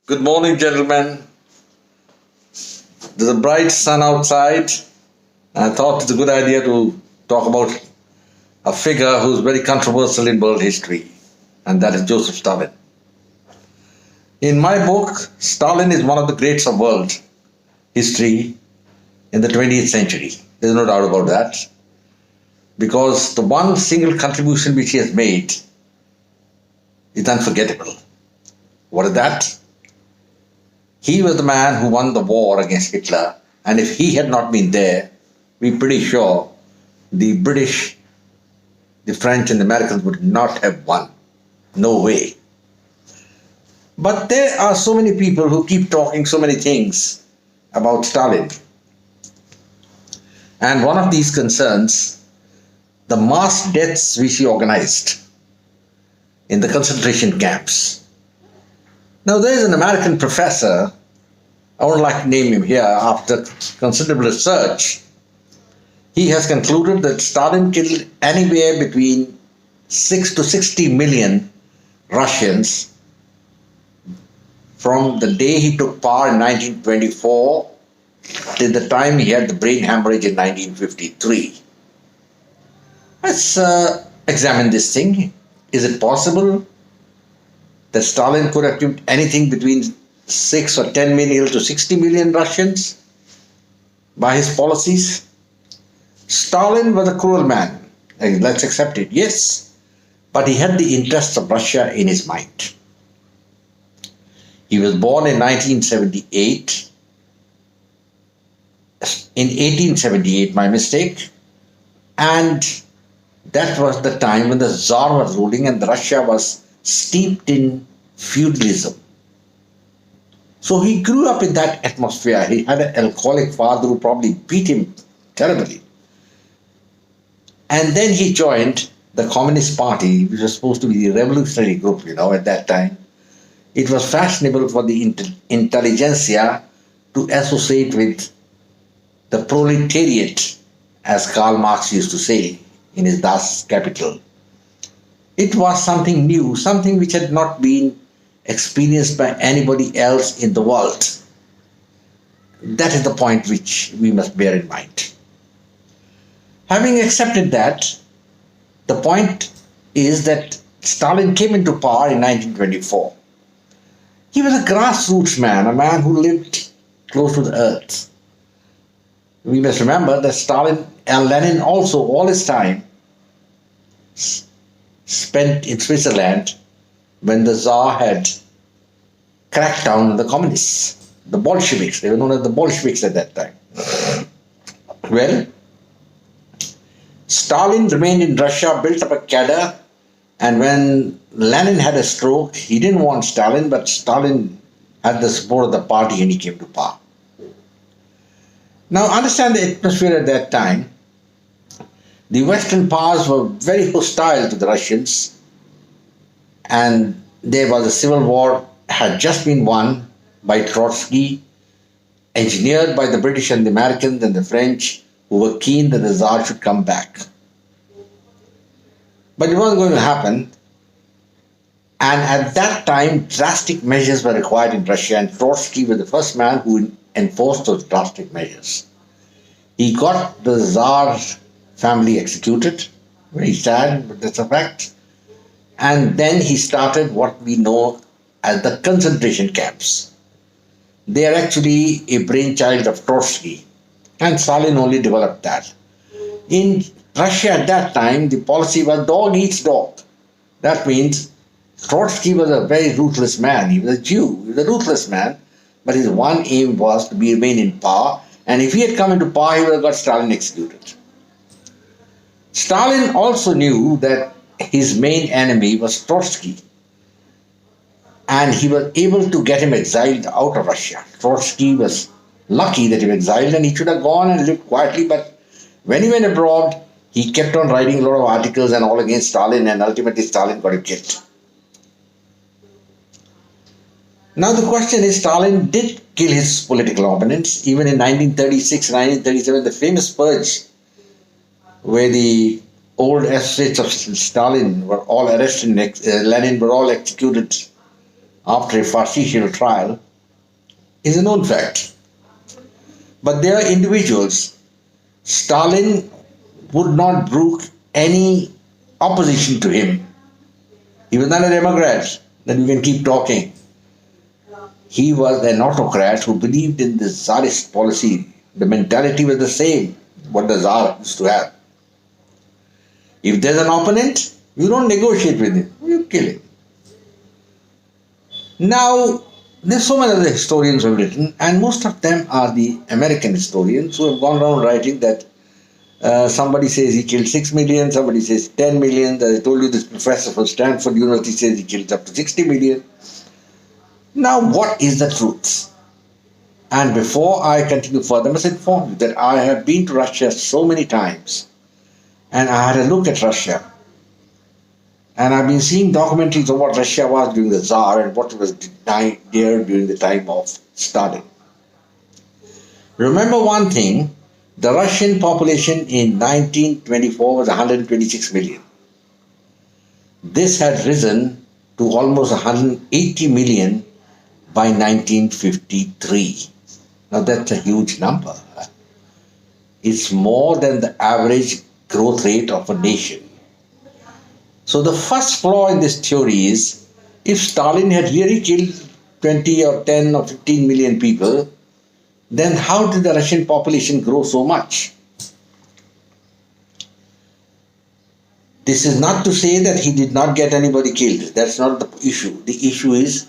Good morning, gentlemen. There's a bright sun outside. I thought it's a good idea to talk about a figure who's very controversial in world history, and that is Joseph Stalin. In my book, Stalin is one of the greats of world history in the 20th century. There's no doubt about that. Because the one single contribution which he has made is unforgettable. What is that? He was the man who won the war against Hitler, and if he had not been there, we're pretty sure the British, the French, and the Americans would not have won. No way. But there are so many people who keep talking so many things about Stalin. And one of these concerns the mass deaths which he organized in the concentration camps. Now, there is an American professor, I would like to name him here, after considerable research. He has concluded that Stalin killed anywhere between 6 to 60 million Russians from the day he took power in 1924 till the time he had the brain hemorrhage in 1953. Let's examine this thing. Is it possible that Stalin could have killed anything between 6 or 10 million to 60 million Russians by his policies? Stalin was a cruel man. Let's accept it, yes. But he had the interests of Russia in his mind. He was born in 1978. In 1878, my mistake. And that was the time when the Tsar was ruling and Russia was steeped in feudalism. So he grew up in that atmosphere. He had an alcoholic father who probably beat him terribly. And then he joined the Communist Party, which was supposed to be the revolutionary group, at that time. It was fashionable for the intelligentsia to associate with the proletariat, as Karl Marx used to say in his Das Kapital. It was something new, something which had not been experienced by anybody else in the world. That is the point which we must bear in mind. Having accepted that, the point is that Stalin came into power in 1924. He was a grassroots man, a man who lived close to the earth. We must remember that Stalin and Lenin also all his time spent in Switzerland when the Tsar had cracked down on the communists, the Bolsheviks. They were known as the Bolsheviks at that time. Well, Stalin remained in Russia, built up a cadre, and when Lenin had a stroke, he didn't want Stalin, but Stalin had the support of the party and he came to power. Now, understand the atmosphere at that time. The Western powers were very hostile to the Russians, and there was a civil war had just been won by Trotsky, engineered by the British and the Americans and the French, who were keen that the Tsar should come back. But it wasn't going to happen, and at that time drastic measures were required in Russia, and Trotsky was the first man who enforced those drastic measures. He got the Tsar family executed, very sad, but that's a fact. And then he started what we know as the concentration camps. They are actually a brainchild of Trotsky, and Stalin only developed that. In Russia at that time, the policy was dog eats dog. That means Trotsky was a very ruthless man. He was a Jew, he was a ruthless man, but his one aim was to remain in power, and if he had come into power, he would have got Stalin executed. Stalin also knew that his main enemy was Trotsky, and he was able to get him exiled out of Russia. Trotsky was lucky that he was exiled, and he should have gone and lived quietly, but when he went abroad, he kept on writing a lot of articles and all against Stalin, and ultimately Stalin got him killed. Now the question is, Stalin did kill his political opponents. Even in 1936, 1937, the famous purge, where the old associates of Stalin were all arrested, Lenin were all executed after a farcical trial is a known fact. But there are individuals. Stalin would not brook any opposition to him. He was not a Democrat, that we can keep talking. He was an autocrat who believed in the Tsarist policy. The mentality was the same, what the Tsar used to have. If there's an opponent, you don't negotiate with him, you kill him. Now, there's so many other historians who have written, and most of them are the American historians who have gone around writing that somebody says he killed 6 million, somebody says 10 million. As I told you, this professor from Stanford University says he killed up to 60 million. Now, what is the truth? And before I continue further, I must inform you that I have been to Russia so many times, and I had a look at Russia. And I've been seeing documentaries of what Russia was during the Tsar and what was there during the time of Stalin. Remember one thing, the Russian population in 1924 was 126 million. This had risen to almost 180 million by 1953. Now that's a huge number. It's more than the average growth rate of a nation. So the first flaw in this theory is, if Stalin had really killed 20 or 10 or 15 million people, then how did the Russian population grow so much? This is not to say that he did not get anybody killed. That's not the issue. The issue is,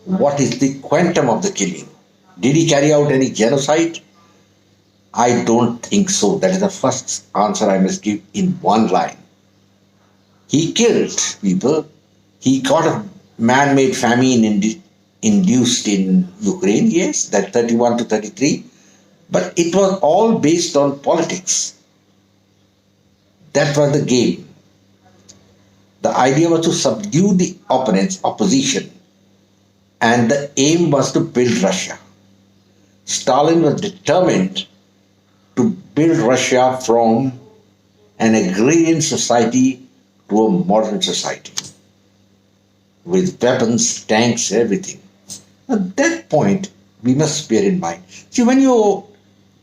what is the quantum of the killing? Did he carry out any genocide? I don't think so. That is the first answer I must give in one line. He killed people. He got a man-made famine induced in Ukraine, yes, that 31 to 33. But it was all based on politics. That was the game. The idea was to subdue the opponents, opposition. And the aim was to build Russia. Stalin was determined to build Russia from an agrarian society to a modern society with weapons, tanks, everything. At that point, we must bear in mind. See, when you're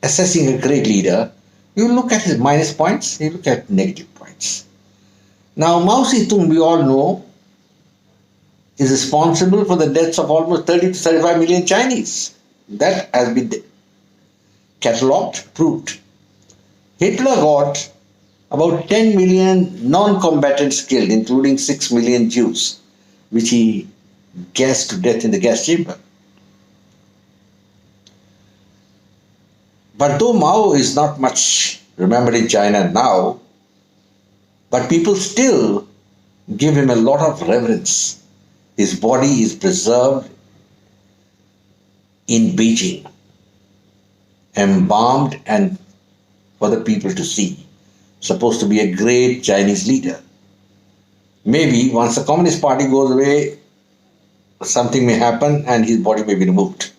assessing a great leader, you look at his minus points, you look at negative points. Now, Mao Zedong, we all know, is responsible for the deaths of almost 30 to 35 million Chinese. That has been catalogued, proved. Hitler got about 10 million non-combatants killed, including 6 million Jews, which he gassed to death in the gas chamber. But though Mao is not much remembered in China now, but people still give him a lot of reverence. His body is preserved in Beijing, embalmed and for the people to see. Supposed to be a great Chinese leader. Maybe once the Communist Party goes away, something may happen and his body may be removed,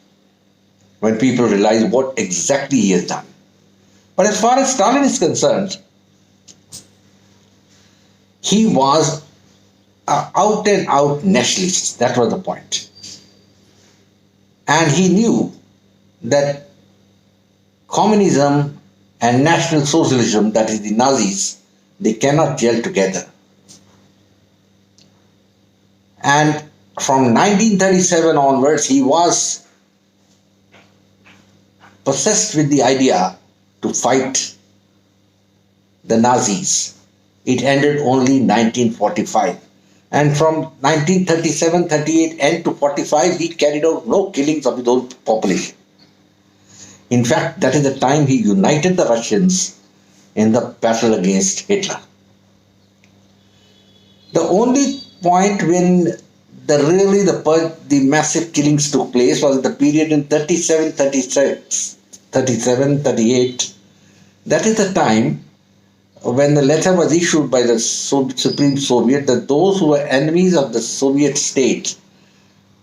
when people realize what exactly he has done. But as far as Stalin is concerned, he was an out and out nationalist. That was the point. And he knew that communism and National Socialism, that is the Nazis, they cannot gel together. And from 1937 onwards, he was possessed with the idea to fight the Nazis. It ended only in 1945. And from 1937, 38, end to 45, he carried out no killings of his own population. In fact, that is the time he united the Russians in the battle against Hitler. The only point when the massive killings took place was the period in 37, 36, 37, 38. That is the time when the letter was issued by the Supreme Soviet that those who were enemies of the Soviet state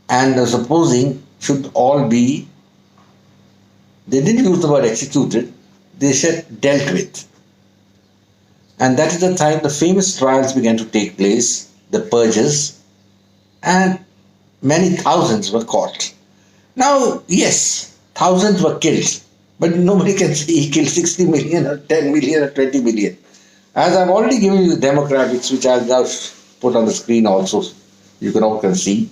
and was opposing should all be, they didn't use the word executed, they said dealt with. And that is the time the famous trials began to take place, the Purges, and many thousands were caught. Now, yes, thousands were killed, but nobody can say he killed 60 million or 10 million or 20 million. As I've already given you the demographics, which I'll now put on the screen also, you can all can see,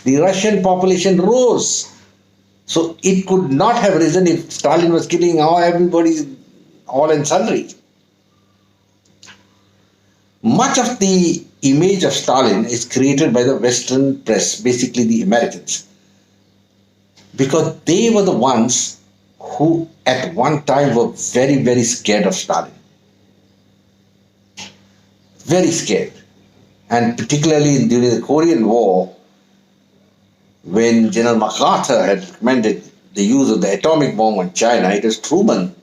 the Russian population rose. So it could not have risen if Stalin was killing everybody all and sundry. Much of the image of Stalin is created by the Western press, basically the Americans, because they were the ones who at one time were very, very scared of Stalin. Very scared. And particularly during the Korean War, when General MacArthur had recommended the use of the atomic bomb on China, it was Truman,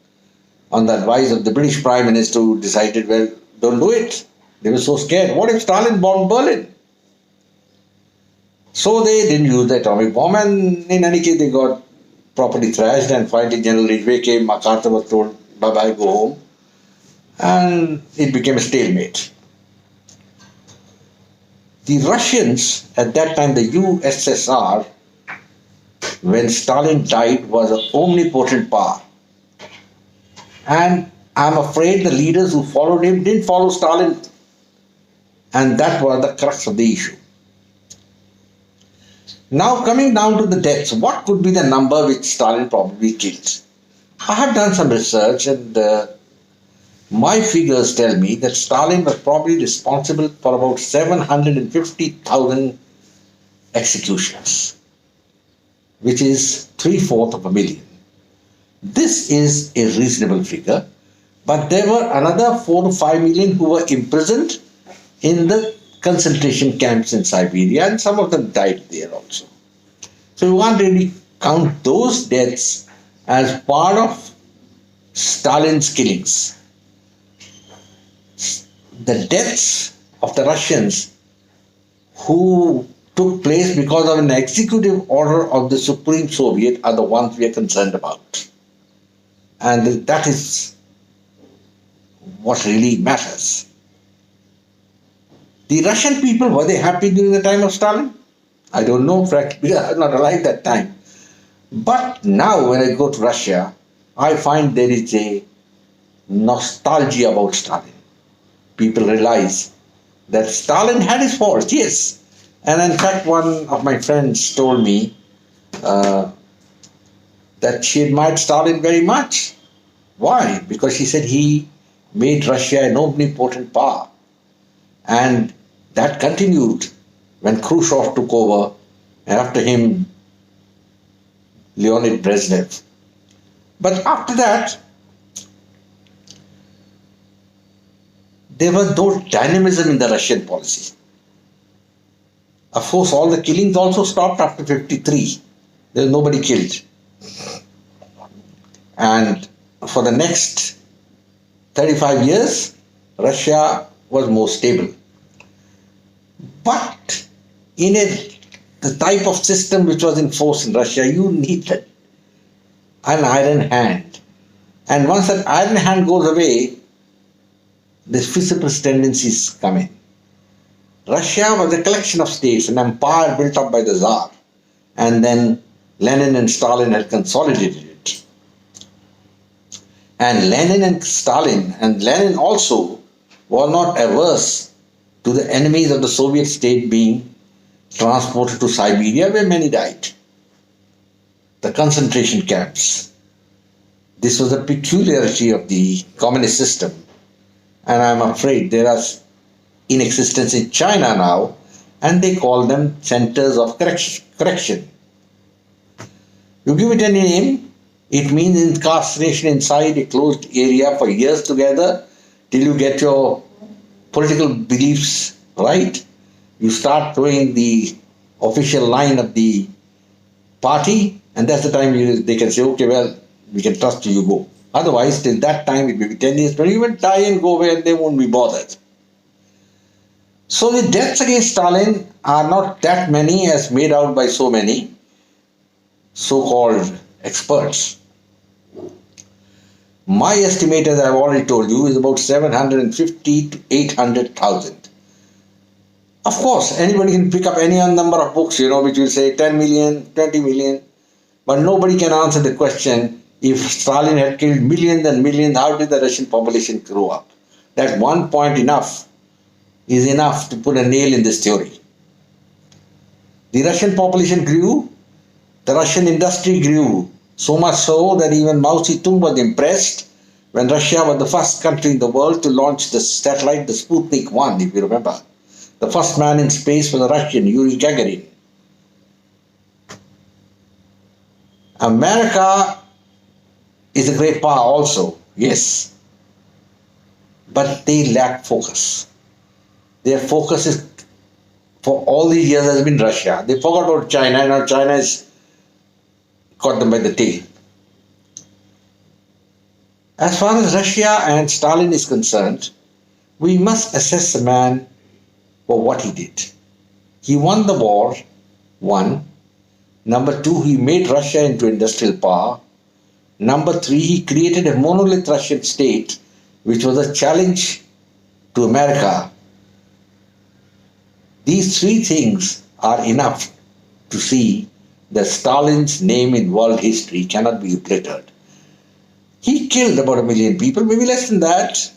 on the advice of the British Prime Minister, who decided, well, don't do it. They were so scared. What if Stalin bombed Berlin? So they didn't use the atomic bomb, and in any case they got properly thrashed, and finally General Ridgway came, MacArthur was told, bye-bye, go home, and it became a stalemate. The Russians, at that time the USSR, when Stalin died, was an omnipotent power. And I'm afraid the leaders who followed him didn't follow Stalin. And that was the crux of the issue. Now coming down to the deaths, what could be the number which Stalin probably killed? I have done some research, and my figures tell me that Stalin was probably responsible for about 750,000 executions, which is 3/4 of a million. This is a reasonable figure, but there were another 4 to 5 million who were imprisoned in the concentration camps in Siberia, and some of them died there also. So we can't really count those deaths as part of Stalin's killings. The deaths of the Russians who took place because of an executive order of the Supreme Soviet are the ones we are concerned about. And that is what really matters. The Russian people, were they happy during the time of Stalin? I don't know, frankly, I was not alive that time. But now when I go to Russia, I find there is a nostalgia about Stalin. People realize that Stalin had his faults, yes. And in fact, one of my friends told me that she admired Stalin very much. Why? Because she said he made Russia an omnipotent power. And that continued when Khrushchev took over, and after him, Leonid Brezhnev. But after that, there was no dynamism in the Russian policy. Of course, all the killings also stopped after 1953. There was nobody killed. And for the next 35 years, Russia was more stable. But in the type of system which was in force in Russia, you needed an iron hand. And once that iron hand goes away, the Sisyphus tendencies come in. Russia was a collection of states, an empire built up by the Tsar. And then Lenin and Stalin had consolidated it. And Lenin and Stalin, and Lenin also, were not averse to the enemies of the Soviet state being transported to Siberia, where many died. The concentration camps. This was a peculiarity of the communist system. And I'm afraid there are in existence in China now, and they call them centers of correction. You give it any name, it means incarceration inside a closed area for years together till you get your political beliefs right. You start throwing the official line of the party, and that's the time they can say, okay, well, we can trust you, you go. Otherwise, till that time, it may be 10 years, but you will die and go away and they won't be bothered. So the deaths against Stalin are not that many as made out by so many so-called experts. My estimate, as I've already told you, is about 750 to 800,000. Of course, anybody can pick up any number of books, which will say 10 million, 20 million, but nobody can answer the question, if Stalin had killed millions and millions, how did the Russian population grow up? That one point is enough to put a nail in this theory. The Russian population grew, the Russian industry grew, so much so that even Mao Zedong was impressed when Russia was the first country in the world to launch the satellite, the Sputnik 1, if you remember. The first man in space was a Russian, Yuri Gagarin. America is a great power also, yes, but they lack focus. Their focus is, for all these years, has been Russia. They forgot about China, and now China has caught them by the tail. As far as Russia and Stalin is concerned, we must assess the man for what he did. He won the war, one. Number two, he made Russia into industrial power. Number three, he created a monolith Russian state, which was a challenge to America. These three things are enough to see that Stalin's name in world history cannot be obliterated. He killed about 1 million people, maybe less than that,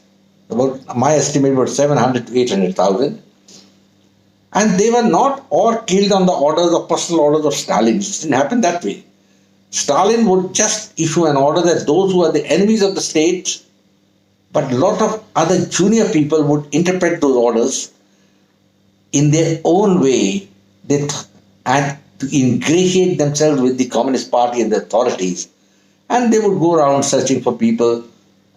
about my estimate about 700 to 800,000. And they were not all killed on the orders of personal orders of Stalin. It didn't happen that way. Stalin would just issue an order that those who are the enemies of the state, but a lot of other junior people would interpret those orders in their own way and to ingratiate themselves with the Communist Party and the authorities. And they would go around searching for people,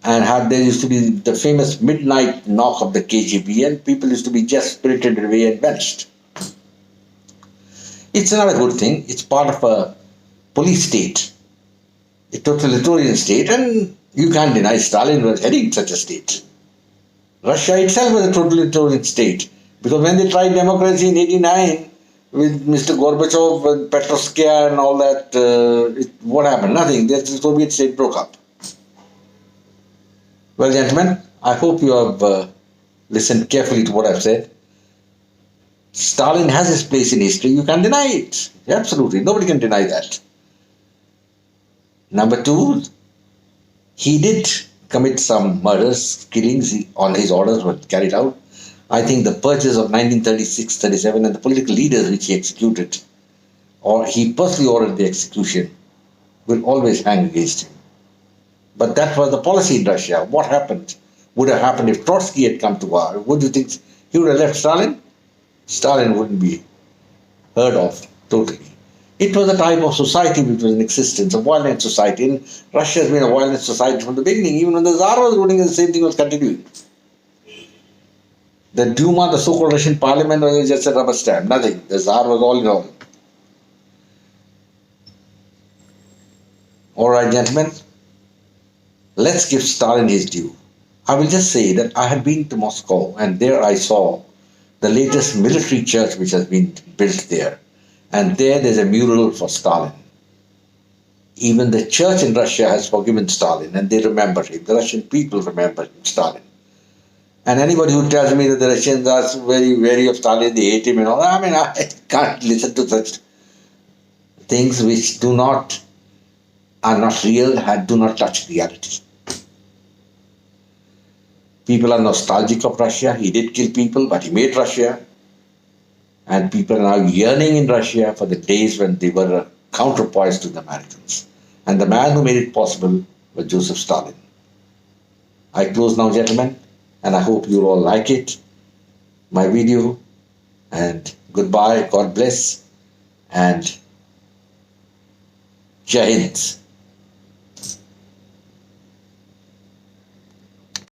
and there used to be the famous midnight knock of the KGB, and people used to be just spirited away and vanished. It's not a good thing. It's part of a police state, a totalitarian state, and you can't deny Stalin was heading such a state. Russia itself was a totalitarian state, because when they tried democracy in 1989 with Mr. Gorbachev and Petrovskaya and all that, what happened? Nothing. The Soviet state broke up. Well, gentlemen, I hope you have listened carefully to what I've said. Stalin has his place in history. You can't deny it. Absolutely. Nobody can deny that. Number two, he did commit some murders, killings on his orders were carried out. I think the purges of 1936-37 and the political leaders which he executed, or he personally ordered the execution, will always hang against him. But that was the policy in Russia. What would have happened if Trotsky had come to power? Would you think he would have left Stalin? Stalin wouldn't be heard of totally. It was a type of society which was in existence, a violent society. And Russia has been a violent society from the beginning. Even when the Tsar was ruling, the same thing was continuing. The Duma, the so-called Russian parliament, was just a rubber stamp, nothing. The Tsar was all in all. All right, gentlemen, let's give Stalin his due. I will just say that I had been to Moscow, and there I saw the latest military church which has been built there. And there's a mural for Stalin. Even the church in Russia has forgiven Stalin, and they remember him. The Russian people remember Stalin. And anybody who tells me that the Russians are very wary of Stalin, they hate him and all, I can't listen to such things which are not real and do not touch reality. People are nostalgic of Russia. He did kill people, but he made Russia. And people are now yearning in Russia for the days when they were a counterpoise to the Americans. And the man who made it possible was Joseph Stalin. I close now, gentlemen, and I hope you all like it, my video. And goodbye, God bless, and Jai Hind.